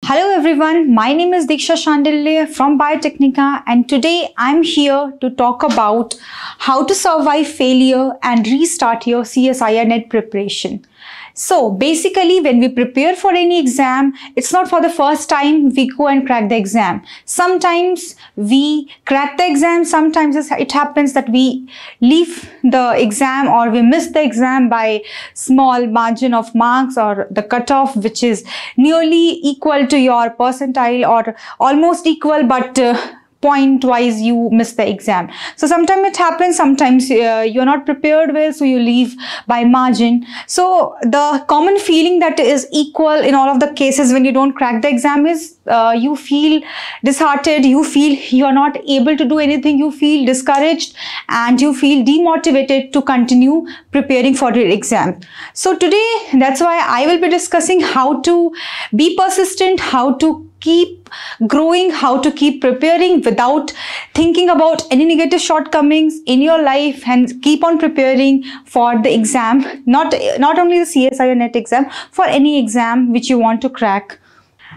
Hello everyone, my name is Diksha Shandilya from Biotechnica, and today I'm here to talk about how to survive failure and restart your CSIR NET preparation. So basically, when we prepare for any exam, it's not for the first time we go and crack the exam. Sometimes we crack the exam, sometimes it happens that we leave the exam or we miss the exam by small margin of marks or the cutoff, which is nearly equal to your percentile or almost equal, but point wise you miss the exam. So sometimes it happens, sometimes you're not prepared well, so you leave by margin. So the common feeling that is equal in all of the cases when you don't crack the exam is you feel disheartened, you feel you're not able to do anything, you feel discouraged, and you feel demotivated to continue preparing for your exam. So today, that's why I will be discussing how to be persistent, how to keep growing, how to keep preparing without thinking about any negative shortcomings in your life, and keep on preparing for the exam, not only the CSIR NET exam, for any exam which you want to crack.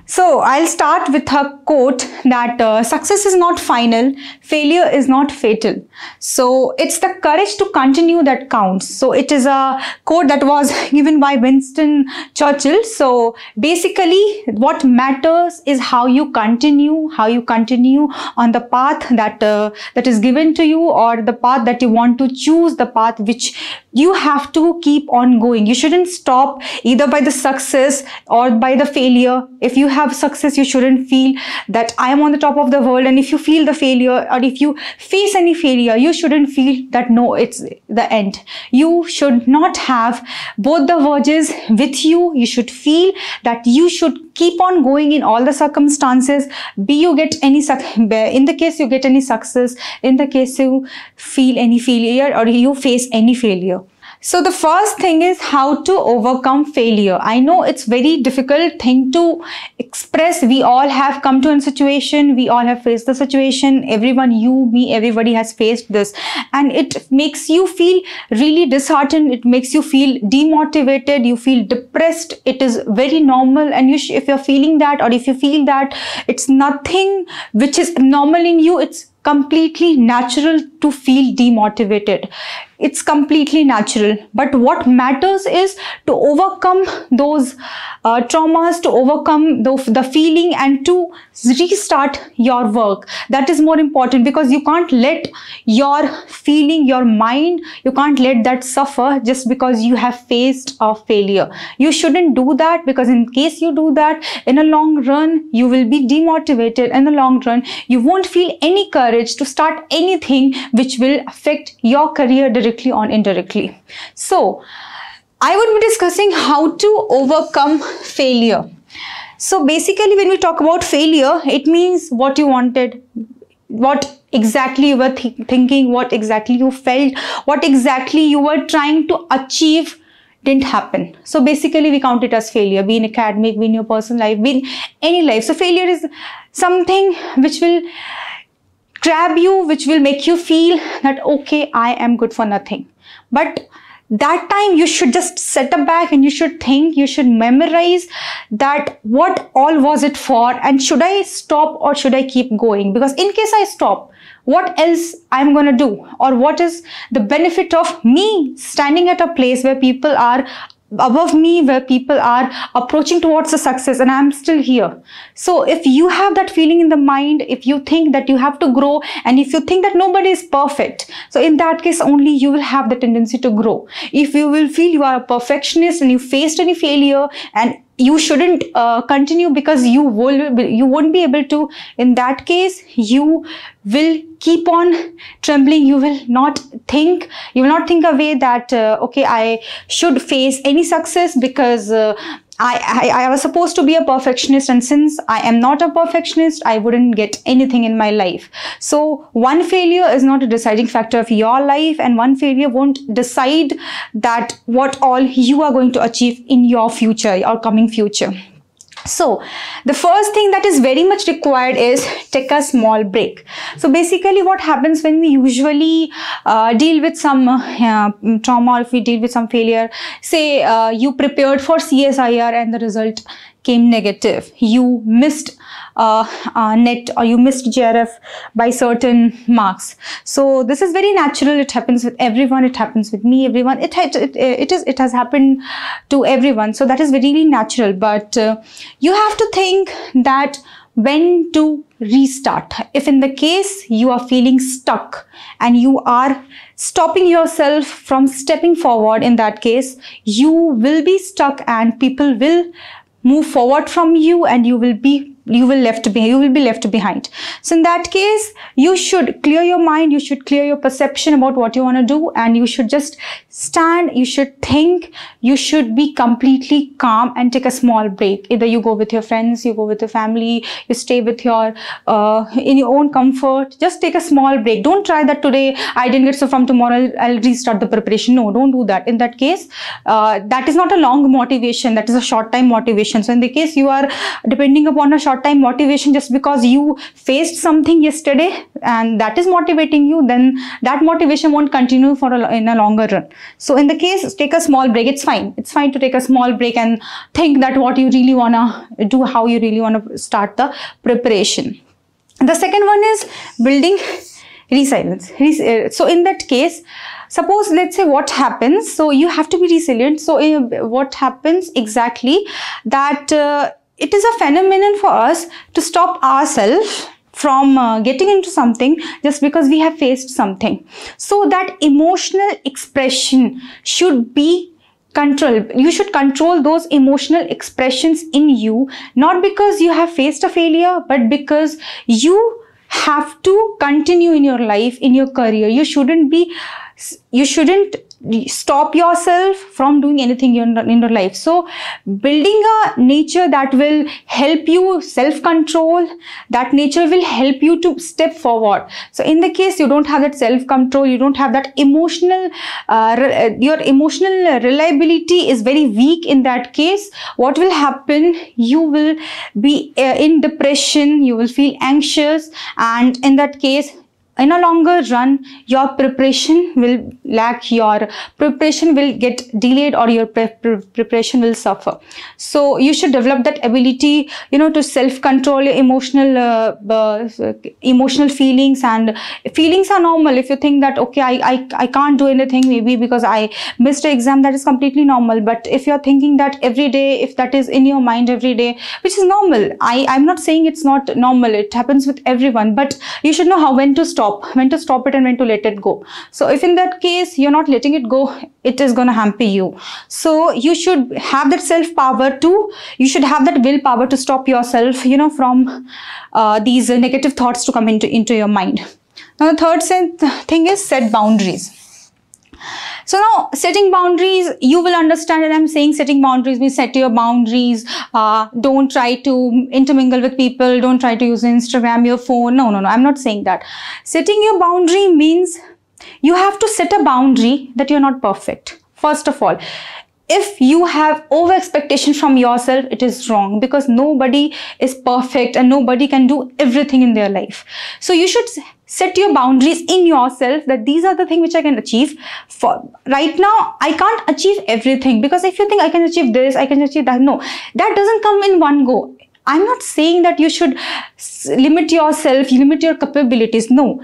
So I'll start with a quote that success is not final, failure is not fatal. So it's the courage to continue that counts. So it is a quote that was given by Winston Churchill. So basically what matters is how you continue on the path that is given to you, or the path that you want to choose, the path which you have to keep on going. You shouldn't stop either by the success or by the failure. If you have success, you shouldn't feel that I am on the top of the world, and if you feel the failure or if you face any failure, you shouldn't feel that no, it's the end. You should not have both the verges with you. You should feel that you should keep on going in all the circumstances, be you get any in the case you get any success, in the case you feel any failure or you face any failure. So the first thing is how to overcome failure. I know it's very difficult thing to express. We all have come to a situation, we all have faced the situation, everyone, you, me, everybody has faced this, and it makes you feel really disheartened, it makes you feel demotivated, you feel depressed. It is very normal, and if you're feeling that, or if you feel that, it's nothing which is normal in you. It's completely natural to feel demotivated. It's completely natural. But what matters is to overcome those traumas, to overcome the feeling, and to restart your work. That is more important, because you can't let your feeling, your mind, you can't let that suffer just because you have faced a failure. You shouldn't do that, because in case you do that, in a long run, you will be demotivated. In the long run, you won't feel any courage to start anything which will affect your career directly or indirectly. So I would be discussing how to overcome failure. So basically, when we talk about failure, it means what you wanted, what exactly you were thinking, what exactly you felt, what exactly you were trying to achieve didn't happen. So basically we count it as failure, be in academic, be in your personal life, be in any life. So failure is something which will grab you, which will make you feel that okay, I am good for nothing. But that time you should just set a back and you should think, you should memorize that what all was it for, and should I stop or should I keep going? Because in case I stop, what else I'm gonna do, or what is the benefit of me standing at a place where people are above me, where people are approaching towards the success, and I'm still here. So if you have that feeling in the mind, if you think that you have to grow, and if you think that nobody is perfect, so in that case only you will have the tendency to grow. If you will feel you are a perfectionist and you faced any failure and you shouldn't continue because you won't be able to, in that case you will keep on trembling. You will not think a way that okay, I should face any success because I was supposed to be a perfectionist, and since I am not a perfectionist, I wouldn't get anything in my life. So one failure is not a deciding factor of your life, and one failure won't decide that what all you are going to achieve in your future, your coming future. So the first thing that is very much required is take a small break. So basically what happens when we usually deal with some trauma, or if we deal with some failure, say you prepared for CSIR and the result came negative, you missed net or you missed JRF by certain marks. So this is very natural. It happens with everyone. It happens with me, everyone. It has happened to everyone. So that is really natural. But you have to think that when to restart. If in the case you are feeling stuck and you are stopping yourself from stepping forward, in that case you will be stuck and people will move forward from you and you will be left behind. So in that case, you should clear your mind, you should clear your perception about what you want to do, and you should just stand, you should think, you should be completely calm and take a small break. Either you go with your friends, you go with your family, you stay with your in your own comfort. Just take a small break. Don't try that today I didn't get, so from tomorrow I'll restart the preparation. No, don't do that. In that case, that is not a long motivation, that is a short time motivation. So in the case you are depending upon a short time motivation just because you faced something yesterday and that is motivating you, then that motivation won't continue for in a longer run. So in the case, take a small break. It's fine to take a small break and think that what you really want to do, how you really want to start the preparation. The second one is building resilience. So in that case, suppose, let's say, what happens, so you have to be resilient. So what happens exactly, that it is a phenomenon for us to stop ourselves from getting into something just because we have faced something. So that emotional expression should be controlled. You should control those emotional expressions in you, not because you have faced a failure, but because you have to continue in your life, in your career. You shouldn't stop yourself from doing anything in your life. So building a nature that will help you self-control, that nature will help you to step forward. So in the case you don't have that self-control, you don't have that emotional, your emotional reliability is very weak. In that case, what will happen, you will be in depression, you will feel anxious, and in that case, in a longer run, your preparation will lack, your preparation will get delayed, or your preparation will suffer. So you should develop that ability, to self-control your emotional feelings. And feelings are normal. If you think that, okay, I can't do anything, maybe because I missed an exam, that is completely normal. But if you're thinking that every day, if that is in your mind every day, which is normal, I'm not saying it's not normal, it happens with everyone, but you should know when to stop it and when to let it go. So if in that case you're not letting it go, it is going to hamper you. So you should have that self-power you should have that willpower to stop yourself, from these negative thoughts to come into your mind. Now the third thing is set boundaries. So now, setting boundaries, you will understand that I'm saying setting boundaries means set your boundaries. Don't try to intermingle with people. Don't try to use Instagram, your phone. No, I'm not saying that. Setting your boundary means you have to set a boundary that you're not perfect. First of all, if you have over expectation from yourself, it is wrong, because nobody is perfect and nobody can do everything in their life. So you should set your boundaries in yourself, that these are the things which I can achieve. For right now, I can't achieve everything, because if you think I can achieve this, I can achieve that, no, that doesn't come in one go. I'm not saying that you should limit yourself, limit your capabilities. No,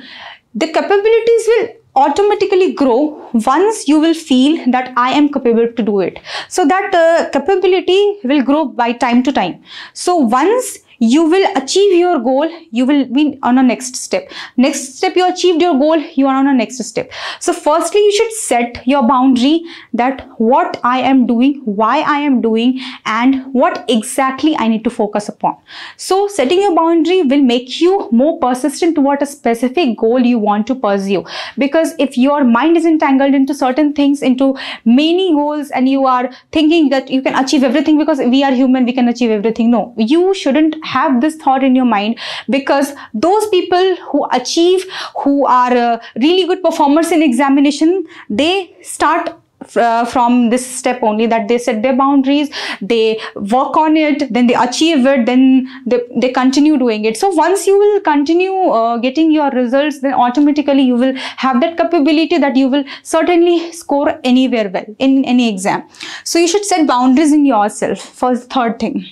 the capabilities will automatically grow once you will feel that I am capable to do it. So that capability will grow by time to time. So once you will achieve your goal, you will be on a next step. Next step, you achieved your goal, you are on a next step. So firstly, you should set your boundary that what I am doing, why I am doing, and what exactly I need to focus upon. So setting your boundary will make you more persistent toward a specific goal you want to pursue. Because if your mind is entangled into certain things, into many goals, and you are thinking that you can achieve everything because we are human, we can achieve everything. No, you shouldn't have this thought in your mind, because those people who achieve, who are really good performers in examination, they start from this step only, that they set their boundaries, they work on it, then they achieve it, then they continue doing it. So once you will continue getting your results, then automatically you will have that capability that you will certainly score anywhere well in any exam. So you should set boundaries in yourself. For the third thing,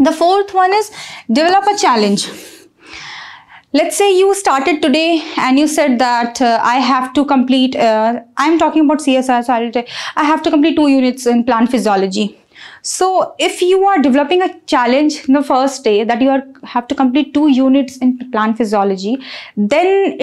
The fourth one is develop a challenge. Let's say you started today and you said that I have to complete, I'm talking about CSIR, so I'll say I have to complete 2 units in plant physiology. So if you are developing a challenge in the first day that you have to complete 2 units in plant physiology, then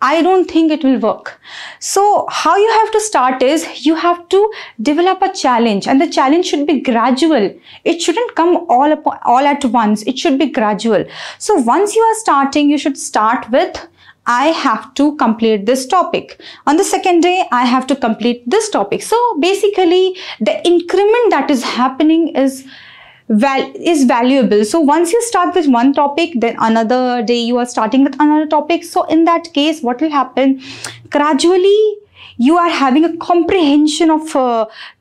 I don't think it will work. So how you have to start is you have to develop a challenge, and the challenge should be gradual. It shouldn't come all at once. It should be gradual. So once you are starting, you should start with, I have to complete this topic. On the second day, I have to complete this topic. So basically, the increment that is happening is valuable. So once you start with one topic, then another day you are starting with another topic. So in that case, what will happen? Gradually, you are having a comprehension of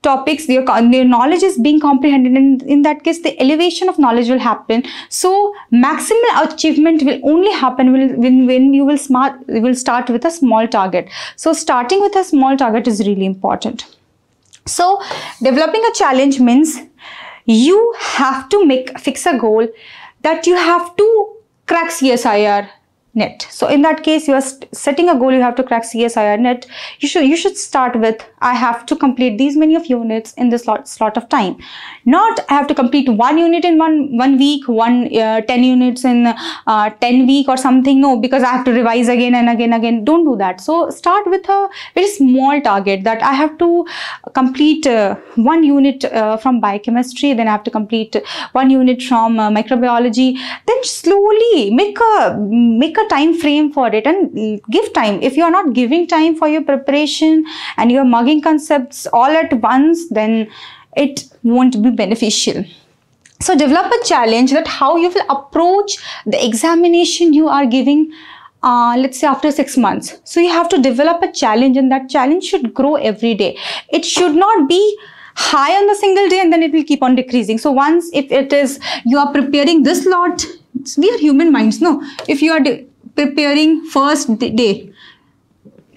topics. Your knowledge is being comprehended, and in that case, the elevation of knowledge will happen. So maximum achievement will only happen when you will start with a small target. So starting with a small target is really important. So developing a challenge means you have to fix a goal that you have to crack CSIR NET. So in that case, you are setting a goal, you have to crack CSIR NET. You should start with, I have to complete these many of units in this slot of time. Not I have to complete 1 unit in one week, 10 units in 10 week or something. No, because I have to revise again and again. Don't do that. So start with a very small target that I have to complete 1 unit from biochemistry, then I have to complete 1 unit from microbiology. Then slowly make a time frame for it and give time. If you are not giving time for your preparation and you are mugging concepts all at once, then it won't be beneficial. So develop a challenge that how you will approach the examination you are giving, let's say after 6 months. So you have to develop a challenge, and that challenge should grow every day. It should not be high on the single day and then it will keep on decreasing. So once, if it is, you are preparing this lot, we are human minds, no? If you are preparing first day,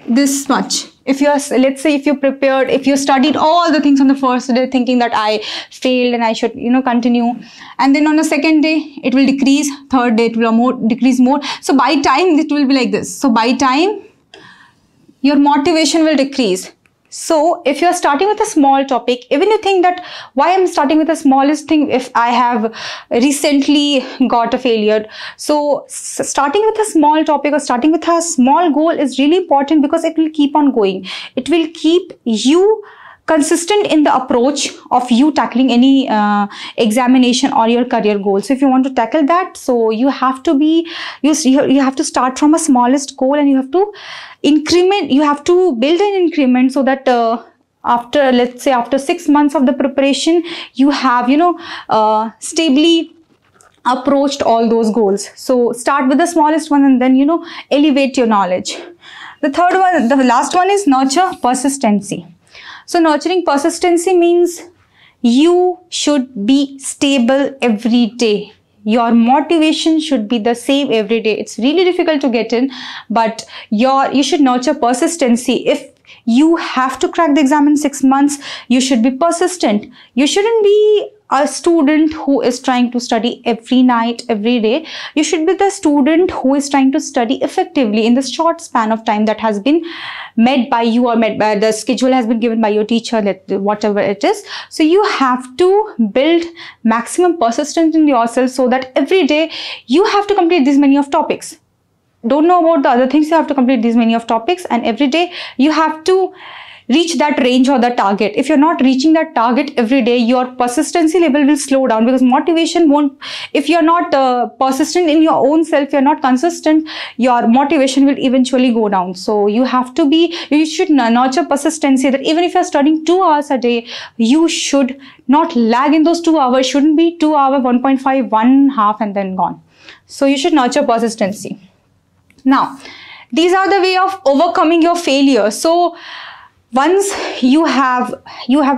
this much. If you are, let's say if you prepared, if you studied all the things on the first day thinking that I failed and I should, continue. And then on the second day, it will decrease. Third day, it will decrease more. So by time, it will be like this. So by time, your motivation will decrease. So if you are starting with a small topic, even you think that why I'm starting with the smallest thing if I have recently got a failure. So starting with a small topic or starting with a small goal is really important because it will keep on going. It will keep you consistent in the approach of you tackling any examination or your career goals. So if you want to tackle that, so you have to you have to start from a smallest goal, and you have to increment, you have to build an increment so that after, let's say after 6 months of the preparation, you have stably approached all those goals. So start with the smallest one and then elevate your knowledge. The third one, the last one is nurture persistency. So nurturing persistency means you should be stable every day. Your motivation should be the same every day. It's really difficult to get in, but you should nurture persistency. If you have to crack the exam in 6 months, you should be persistent. You shouldn't be a student who is trying to study every night, every day. You should be the student who is trying to study effectively in the short span of time that has been met by you or met by the schedule has been given by your teacher, whatever it is. So you have to build maximum persistence in yourself so that every day you have to complete this many of topics. Don't know about the other things, you have to complete these many of topics, and every day you have to reach that range or the target. If you're not reaching that target every day, your persistency level will slow down because motivation won't, if you're not persistent in your own self, you're not consistent, your motivation will eventually go down. So you should nurture persistency, that even if you're studying 2 hours a day, you should not lag in those 2 hours. Shouldn't be 2 hours, 1.5, 1.5 and then gone. So you should nurture persistency. Now, these are the way of overcoming your failure. So once you have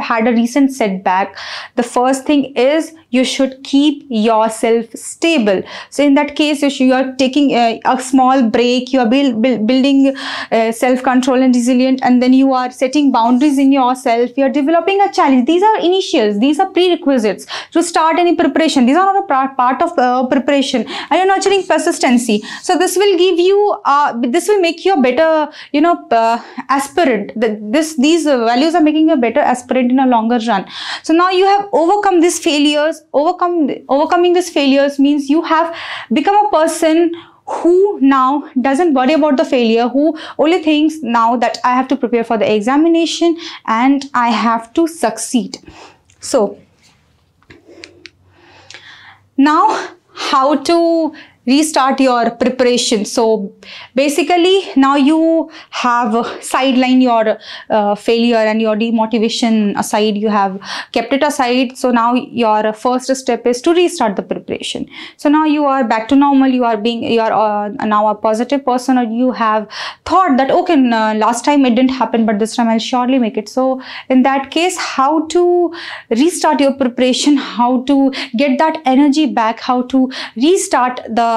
had a recent setback, the first thing is you should keep yourself stable. So in that case, you are taking a small break, you are building self-control and resilient, and then you are setting boundaries in yourself, you are developing a challenge. These are initials, these are prerequisites to start any preparation. These are not a part of preparation, and you're nurturing persistency. So this will give you this will make you a better aspirant. These values are making you a better aspirant in a longer run. So now you have overcome these failures. Overcoming these failures means you have become a person who now doesn't worry about the failure, who only thinks now that I have to prepare for the examination and I have to succeed. So now how to restart your preparation. So basically now you have sidelined your failure and your demotivation aside, you have kept it aside. So now your first step is to restart the preparation. So now you are back to normal, you are now a positive person, or you have thought that okay, last time it didn't happen but this time I'll surely make it. So in that case, how to restart your preparation, how to get that energy back, how to restart the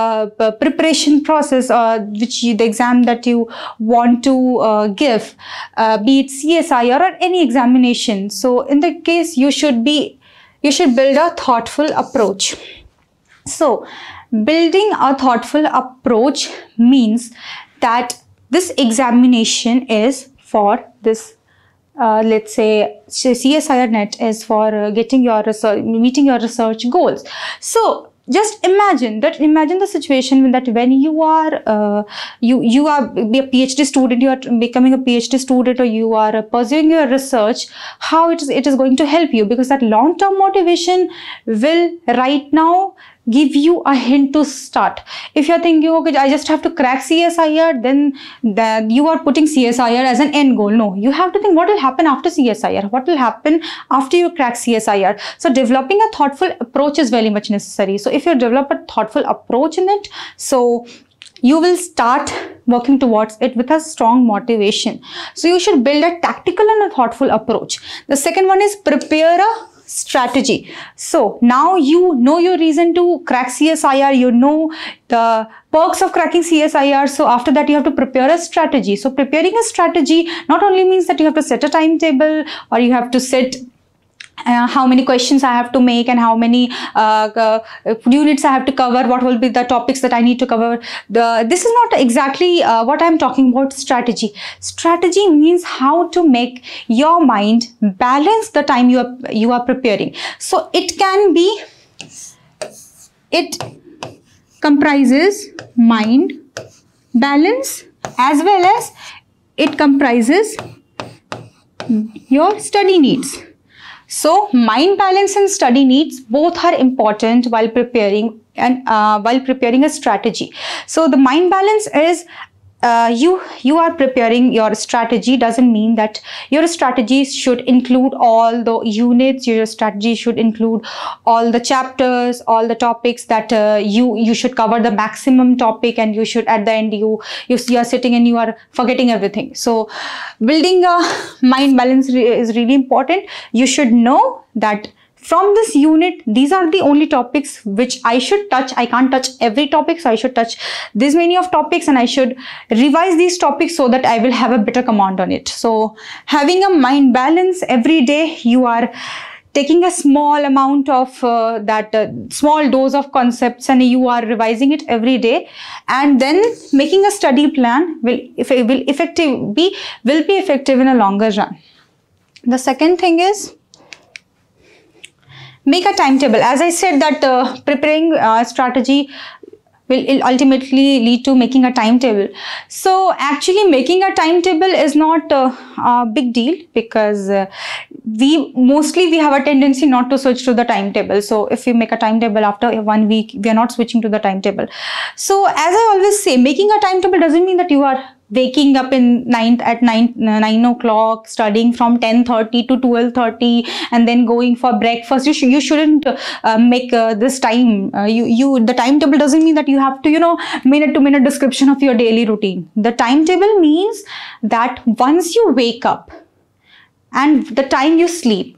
preparation process, the exam that you want to give, be it CSIR or any examination. So in that case, you should build a thoughtful approach. So building a thoughtful approach means that this examination is for this let's say CSIR NET is for getting your research, meeting your research goals. So just imagine the situation that when you are you are a PhD student, you are becoming a PhD student, or you are pursuing your research, how it is going to help you, because that long-term motivation will right now give you a hint to start. If you're thinking, okay, I just have to crack CSIR, then you are putting CSIR as an end goal. No, you have to think what will happen after CSIR, what will happen after you crack CSIR. So developing a thoughtful approach is very much necessary. So if you develop a thoughtful approach in it, so you will start working towards it with a strong motivation. So you should build a tactical and a thoughtful approach. The second one is prepare a strategy. So now you know your reason to crack CSIR, you know the perks of cracking CSIR. So after that, you have to prepare a strategy. So preparing a strategy not only means that you have to set a timetable, or you have to set how many questions I have to make and how many units I have to cover, what will be the topics that I need to cover. This is not exactly what I'm talking about. Strategy means how to make your mind balance the time you are preparing. So it comprises mind balance as well as it comprises your study needs. So mind balance and study needs both are important while preparing a strategy. So the mind balance is you are preparing your strategy. Doesn't mean that your strategy should include all the units. Your strategy should include all the chapters, all the topics that you should cover the maximum topic, and you should at the end you are sitting and you are forgetting everything. So building a mind balance is really important. You should know that from this unit, these are the only topics which I should touch. I can't touch every topic, so I should touch this many of topics, and I should revise these topics so that I will have a better command on it. So having a mind balance, every day you are taking a small amount of small dose of concepts, and you are revising it every day, and then making a study plan will be effective in a longer run. The second thing is make a timetable. As I said that preparing strategy will ultimately lead to making a timetable. So actually making a timetable is not a big deal, because we have a tendency not to switch to the timetable. So if we make a timetable after 1 week, we are not switching to the timetable. So as I always say, making a timetable doesn't mean that you are waking up at 9 o'clock, studying from 10:30 to 12:30, and then going for breakfast. You shouldn't make this time. The timetable doesn't mean that you have to, minute to minute description of your daily routine. The timetable means that once you wake up, and the time you sleep.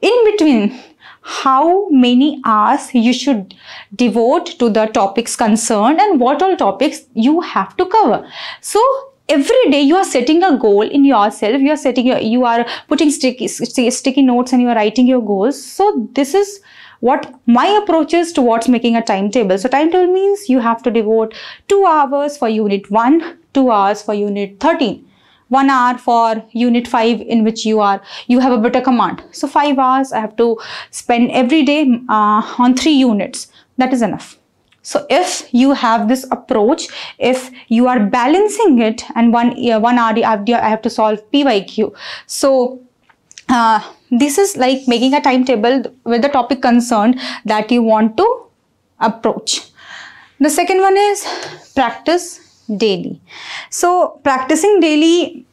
In between, how many hours you should devote to the topics concerned and what all topics you have to cover. So every day you are setting a goal in yourself, you are putting sticky notes and you are writing your goals. So this is what my approach is towards making a timetable. So timetable means you have to devote 2 hours for unit 1, 2 hours for unit 13. 1 hour for unit 5 in which you have a better command. So 5 hours I have to spend every day on 3 units. That is enough. So if you have this approach, if you are balancing it, and 1 hour I have to solve PYQ. So this is like making a timetable with the topic concerned that you want to approach. The second one is practice daily. So practicing daily,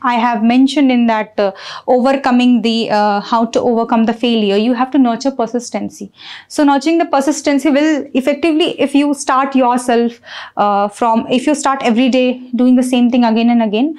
I have mentioned in that overcoming the how to overcome the failure, you have to nurture persistency. So nurturing the persistency will effectively, if you start yourself if you start every day doing the same thing again and again,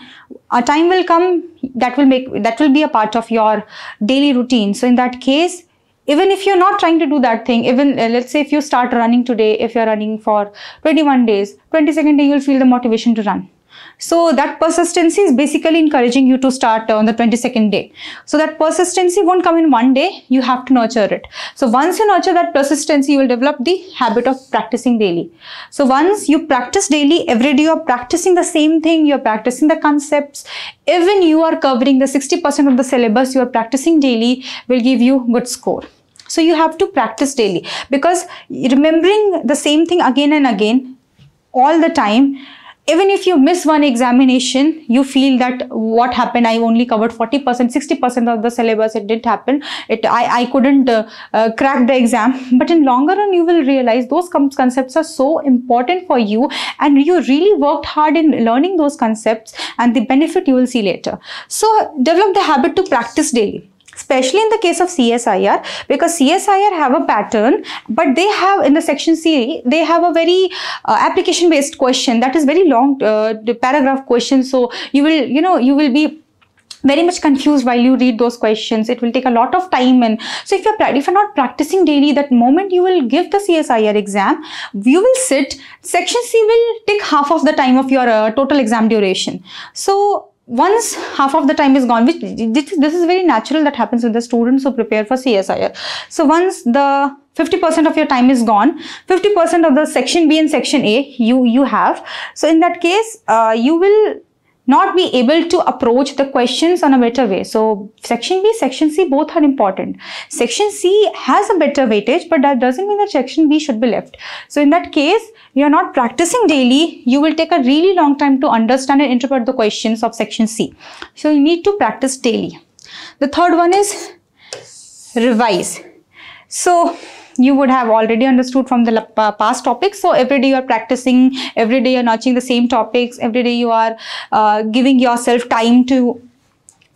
a time will come that will be a part of your daily routine. So in that case, even if you're not trying to do that thing, even let's say if you start running today, if you're running for 21 days, 22nd day you'll feel the motivation to run. So that persistency is basically encouraging you to start on the 22nd day. So that persistency won't come in one day, you have to nurture it. So once you nurture that persistency, you will develop the habit of practicing daily. So once you practice daily, every day you're practicing the same thing, you're practicing the concepts, even you are covering the 60% of the syllabus, you are practicing daily will give you good score. So you have to practice daily, because remembering the same thing again and again all the time, even if you miss one examination, you feel that what happened, I only covered 40%, 60% of the syllabus, it didn't happen, I couldn't crack the exam. But in longer run, you will realize those concepts are so important for you and you really worked hard in learning those concepts, and the benefit you will see later. So develop the habit to practice daily, especially in the case of CSIR, because CSIR have a pattern, but they have in the section C, they have a very application based question that is very long paragraph question. So you will be very much confused while you read those questions. It will take a lot of time, and so if you're not practicing daily, that moment you will give the CSIR exam, you will sit, section C will take half of the time of your total exam duration. So once half of the time is gone, which this is very natural, that happens with the students who prepare for CSIR. So once the 50% of your time is gone, 50% of the section B and section A you have. So in that case, you will not be able to approach the questions on a better way. So section B, section C, both are important. Section C has a better weightage, but that doesn't mean that section B should be left. So in that case, you are not practicing daily, you will take a really long time to understand and interpret the questions of section C. So you need to practice daily. The third one is revise. So you would have already understood from the past topics. So every day you are practicing, every day you are notching the same topics, every day you are giving yourself time to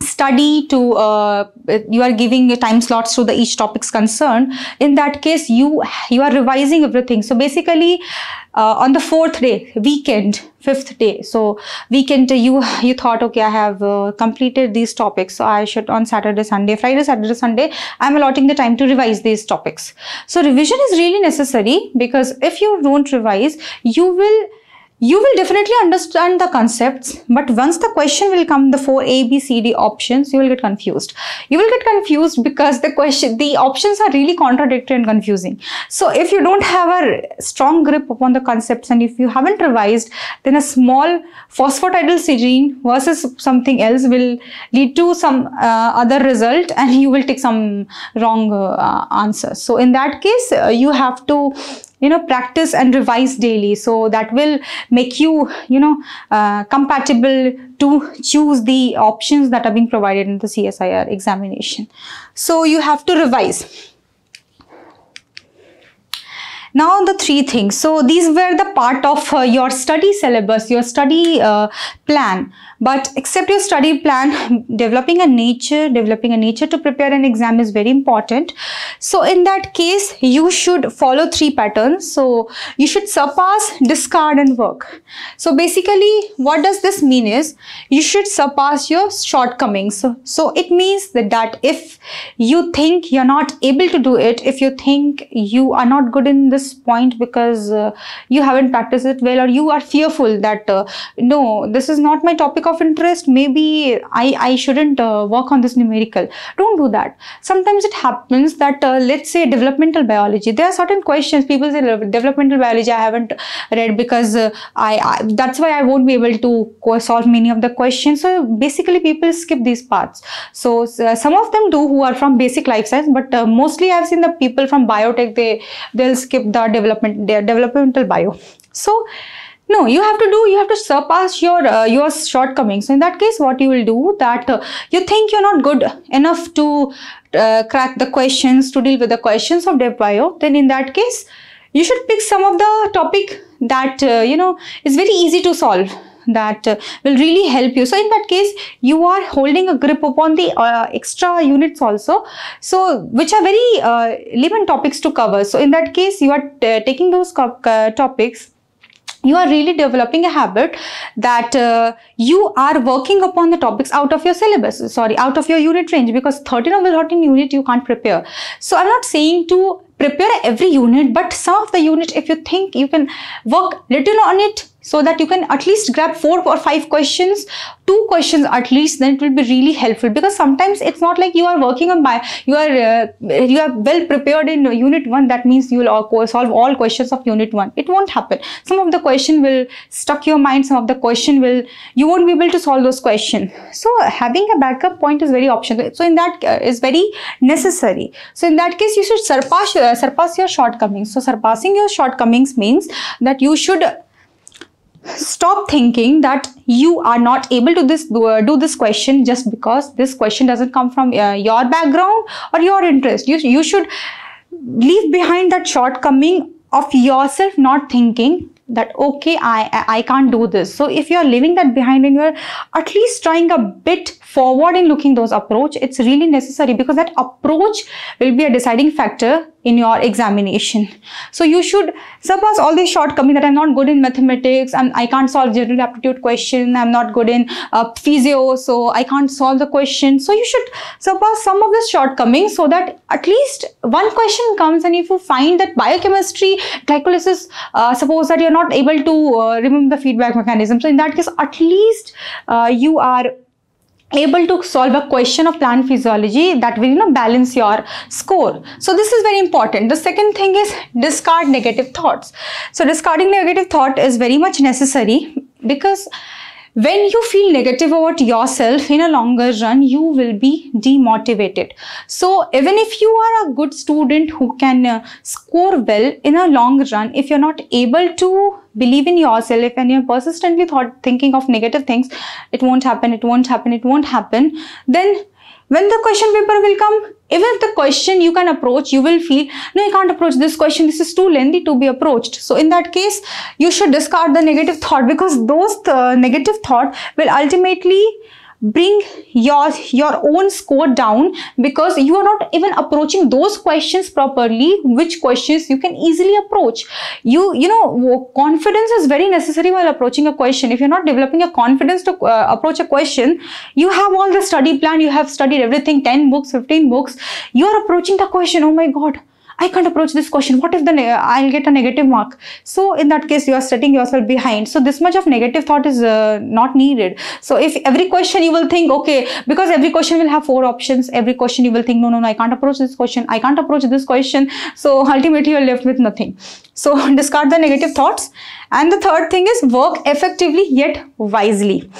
study, you are giving time slots to each topics concerned. In that case, you are revising everything. So basically on the 4th day, weekend, 5th day, so weekend, you thought, okay, I have completed these topics, so I should on Saturday, Sunday, Friday, Saturday, Sunday, I'm allotting the time to revise these topics. So revision is really necessary, because if you don't revise, you will definitely understand the concepts, but once the question will come, the 4 A, B, C, D options, you will get confused. You will get confused because the options are really contradictory and confusing. So if you don't have a strong grip upon the concepts, and if you haven't revised, then a small phosphatidylserine versus something else will lead to some other result, and you will take some wrong answers. So in that case, you have to practice and revise daily. So that will make you, compatible to choose the options that are being provided in the CSIR examination. So you have to revise. Now the three things. So these were the part of your study syllabus, your study plan. But except your study plan, developing a nature to prepare an exam is very important. So in that case, you should follow three patterns. So you should surpass, discard and work. So basically what does this mean is you should surpass your shortcomings. So it means that if you think you're not able to do it, if you think you are not good in this point because you haven't practiced it well, or you are fearful that no, this is not my topic of interest, maybe I shouldn't work on this numerical. Don't do that. Sometimes it happens that let's say developmental biology, there are certain questions people say developmental biology I haven't read because that's why I won't be able to solve many of the questions. So basically people skip these parts. So some of them do who are from basic life science, but mostly I've seen the people from biotech, they'll skip the developmental bio. So no, you have to surpass your shortcomings. So in that case, what you will do, that you think you're not good enough to crack the questions, to deal with the questions of Dev Bio, then in that case, you should pick some of the topic that is very easy to solve, that will really help you. So in that case, you are holding a grip upon the extra units also, so which are very lemon topics to cover. So in that case, you are taking those topics. You are really developing a habit that you are working upon the topics out of your syllabus, out of your unit range, because 13 of the 13 unit you can't prepare. So I'm not saying to prepare every unit, but some of the unit, if you think you can work little on it, so that you can at least grab 4 or 5 questions, 2 questions at least, then it will be really helpful. Because sometimes it's not like you are working on you are well prepared in unit 1, that means you will solve all questions of unit 1. It won't happen. Some of the question will stuck your mind, some of the question you won't be able to solve those questions. So having a backup point is very optional. So in that is very necessary. So in that case, you should surpass your shortcomings. So surpassing your shortcomings means that you should stop thinking that you are not able to do this question just because this question doesn't come from your background or your interest. You should leave behind that shortcoming of yourself not thinking that okay, I can't do this. So if you're leaving that behind and you're at least trying a bit forward in looking those approach, it's really necessary, because that approach will be a deciding factor in your examination. So you should surpass all these shortcomings, that I'm not good in mathematics and I can't solve general aptitude question, I'm not good in physio, so I can't solve the question. So you should surpass some of the shortcomings, so that at least one question comes, and if you find that biochemistry, glycolysis, suppose that you're not able to remember the feedback mechanism, so in that case at least you are able to solve a question of plant physiology that will balance your score. So this is very important. The second thing is discard negative thoughts. So discarding negative thought is very much necessary, because when you feel negative about yourself in a longer run, you will be demotivated. So even if you are a good student who can score well in a long run, if you're not able to believe in yourself and you're persistently thinking of negative things, it won't happen, it won't happen, it won't happen, then when the question paper will come, even if the question you can approach, you will feel, no, I can't approach this question, this is too lengthy to be approached. So in that case, you should discard the negative thought, because those negative thought will ultimately bring your own score down, because you are not even approaching those questions properly, which questions you can easily approach. Confidence is very necessary while approaching a question. If you're not developing a confidence to approach a question, you have all the study plan, you have studied everything, 10 books, 15 books, you are approaching the question, oh my god, I can't approach this question, what if I'll get a negative mark? So in that case, you are setting yourself behind. So this much of negative thought is not needed. So if every question you will think, okay, because every question will have 4 options, every question you will think, no, I can't approach this question, I can't approach this question. So ultimately you're left with nothing. So discard the negative thoughts. And the third thing is work effectively yet wisely.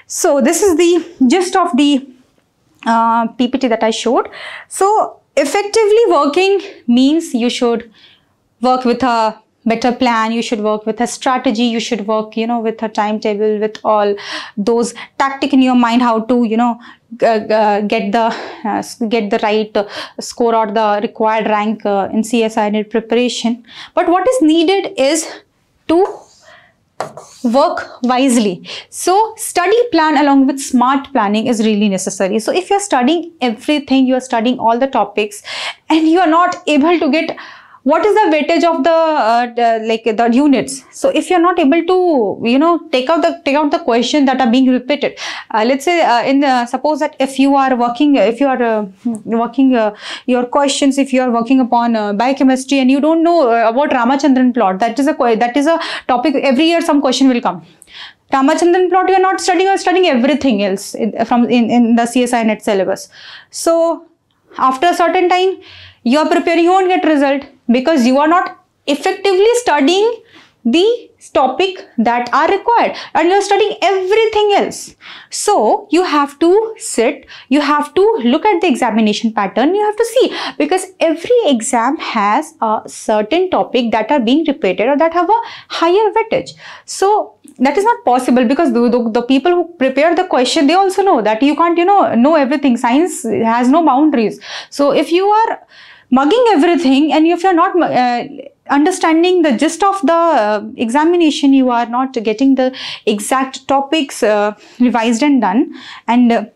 So this is the gist of the PPT that I showed. So effectively working means you should work with a better plan, you should work with a strategy, you should work, with a timetable, with all those tactics in your mind, how to, get the right score or the required rank in CSIR NET preparation. But what is needed is to work wisely. So study plan along with smart planning is really necessary. So if you're studying everything, you're studying all the topics, and you are not able to get what is the weightage of the units. So if you're not able to take out the questions that are being repeated, let's say suppose that if you are working your questions, if you are working upon biochemistry and you don't know about Ramachandran plot, that is a topic every year some question will come. Ramachandran plot you are not studying, or studying everything else in the CSIR NET syllabus. So after a certain time you are preparing, you won't get result because you are not effectively studying the topic that are required, and you are studying everything else. So you have to sit, you have to look at the examination pattern, you have to see, because every exam has a certain topic that are being repeated or that have a higher weightage. So that is not possible, because the people who prepare the question, they also know that you can't know everything. Science has no boundaries. So if you are mugging everything, and if you're not understanding the gist of the examination, you are not getting the exact topics revised and done, and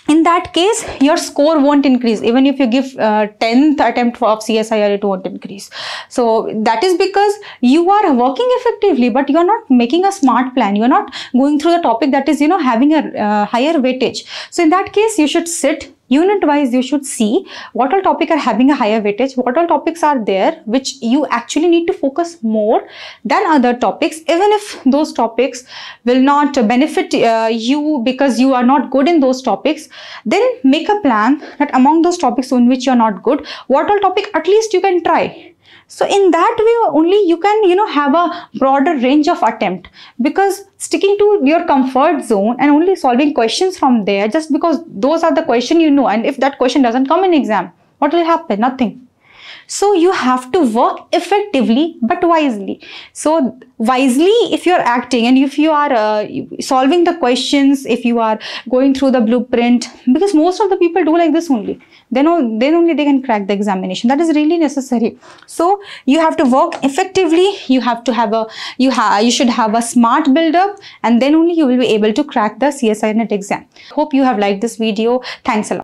in that case your score won't increase. Even if you give 10th attempt of CSIR, it won't increase. So that is because you are working effectively, but you are not making a smart plan. You are not going through the topic that is having a higher weightage. So in that case you should sit unit wise, you should see what all topics are having a higher weightage, what all topics are there which you actually need to focus more than other topics. Even if those topics will not benefit you because you are not good in those topics, then make a plan that among those topics in which you are not good, what all topic at least you can try. So in that way only you can have a broader range of attempt, because sticking to your comfort zone and only solving questions from there just because those are the question and if that question doesn't come in exam, what will happen? Nothing. So you have to work effectively but wisely. So wisely, if you are acting and if you are solving the questions, if you are going through the blueprint, because most of the people do like this only, then only they can crack the examination. That is really necessary. So you have to work effectively. You have to have you should have a smart build up, and then only you will be able to crack the CSIR NET exam. Hope you have liked this video. Thanks a lot.